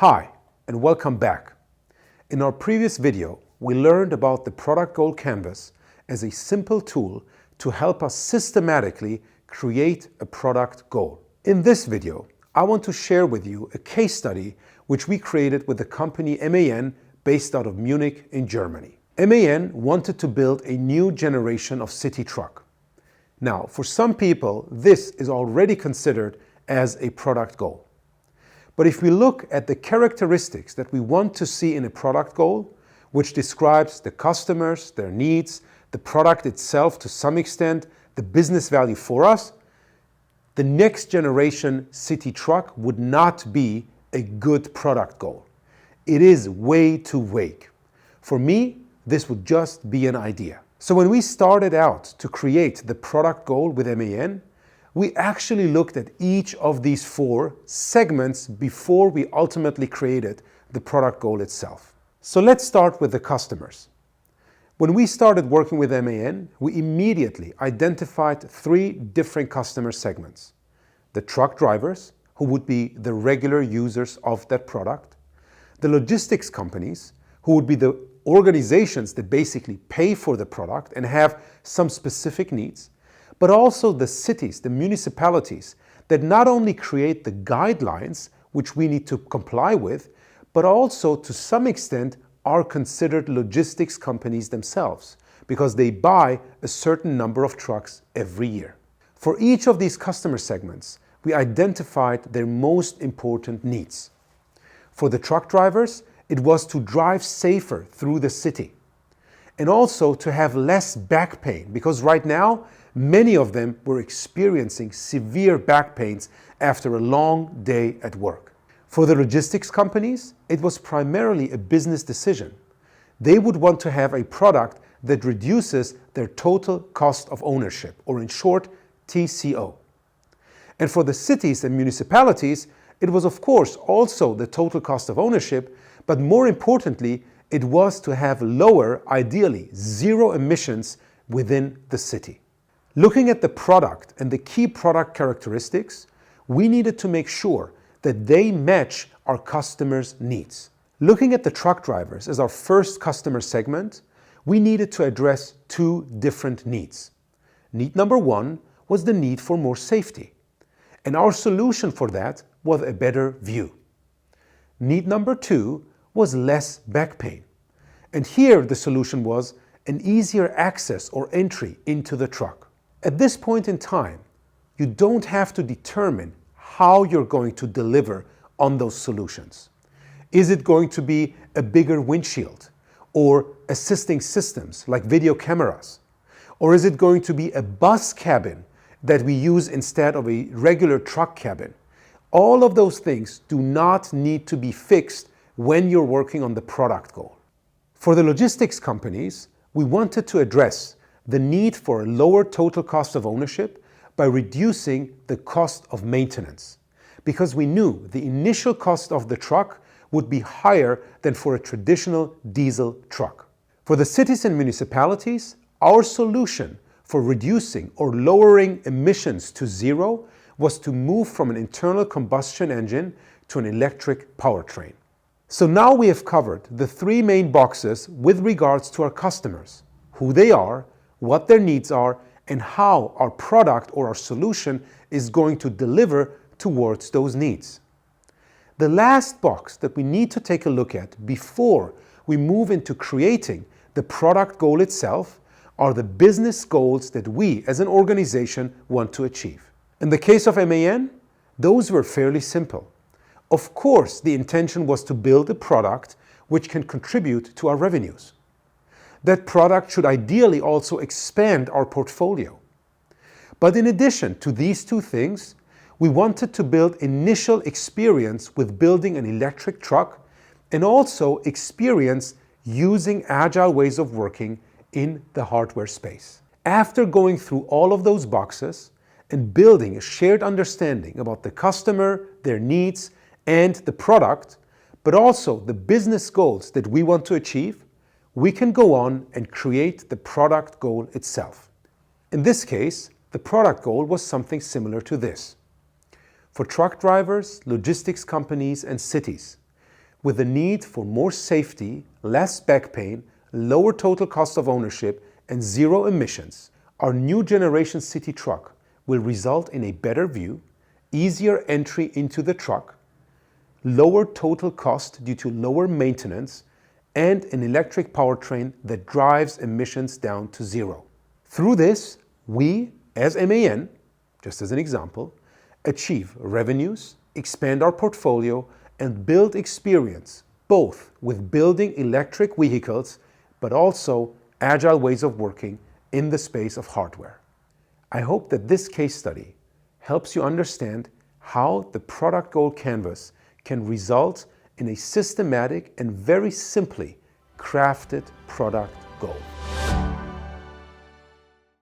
Hi, and welcome back. In our previous video, we learned about the Product Goal Canvas as a simple tool to help us systematically create a product goal. In this video, I want to share with you a case study which we created with the company MAN based out of Munich in Germany. MAN wanted to build a new generation of city truck. Now, for some people, this is already considered as a product goal. But if we look at the characteristics that we want to see in a product goal, which describes the customers, their needs, the product itself to some extent, the business value for us, the next generation city truck would not be a good product goal. It is way too vague. For me, this would just be an idea. So when we started out to create the product goal with MAN, we actually looked at each of these four segments before we ultimately created the product goal itself. So let's start with the customers. When we started working with MAN, we immediately identified three different customer segments. The truck drivers, who would be the regular users of that product. The logistics companies, who would be the organizations that basically pay for the product and have some specific needs. But also the cities, the municipalities that not only create the guidelines which we need to comply with, but also to some extent are considered logistics companies themselves because they buy a certain number of trucks every year. For each of these customer segments, we identified their most important needs. For the truck drivers, it was to drive safer through the city and also to have less back pain because right now, many of them were experiencing severe back pains after a long day at work. For the logistics companies, it was primarily a business decision. They would want to have a product that reduces their total cost of ownership, or in short, TCO. And for the cities and municipalities, it was of course also the total cost of ownership, but more importantly, it was to have lower, ideally zero emissions within the city. Looking at the product and the key product characteristics, we needed to make sure that they match our customers' needs. Looking at the truck drivers as our first customer segment, we needed to address two different needs. Need number one was the need for more safety, and our solution for that was a better view. Need number two was less back pain, and here the solution was an easier access or entry into the truck. At this point in time, you don't have to determine how you're going to deliver on those solutions. Is it going to be a bigger windshield or assisting systems like video cameras? Or is it going to be a bus cabin that we use instead of a regular truck cabin? All of those things do not need to be fixed when you're working on the product goal. For the logistics companies, we wanted to address the need for a lower total cost of ownership by reducing the cost of maintenance, because we knew the initial cost of the truck would be higher than for a traditional diesel truck. For the cities and municipalities, our solution for reducing or lowering emissions to zero was to move from an internal combustion engine to an electric powertrain. So now we have covered the three main boxes with regards to our customers, who they are, what their needs are, and how our product or our solution is going to deliver towards those needs. The last box that we need to take a look at before we move into creating the product goal itself are the business goals that we as an organization want to achieve. In the case of MAN, those were fairly simple. Of course, the intention was to build a product which can contribute to our revenues. That product should ideally also expand our portfolio. But in addition to these two things, we wanted to build initial experience with building an electric truck and also experience using agile ways of working in the hardware space. After going through all of those boxes and building a shared understanding about the customer, their needs, and the product, but also the business goals that we want to achieve, we can go on and create the product goal itself. In this case, the product goal was something similar to this. For truck drivers, logistics companies, and cities, With the need for more safety, less back pain, lower total cost of ownership, and zero emissions, our new generation city truck will result in a better view, easier entry into the truck, lower total cost due to lower maintenance, and an electric powertrain that drives emissions down to zero. Through this, we, as MAN, just as an example, achieve revenues, expand our portfolio, and build experience, both with building electric vehicles, but also agile ways of working in the space of hardware. I hope that this case study helps you understand how the product goal canvas can result in a systematic and very simply crafted product goal.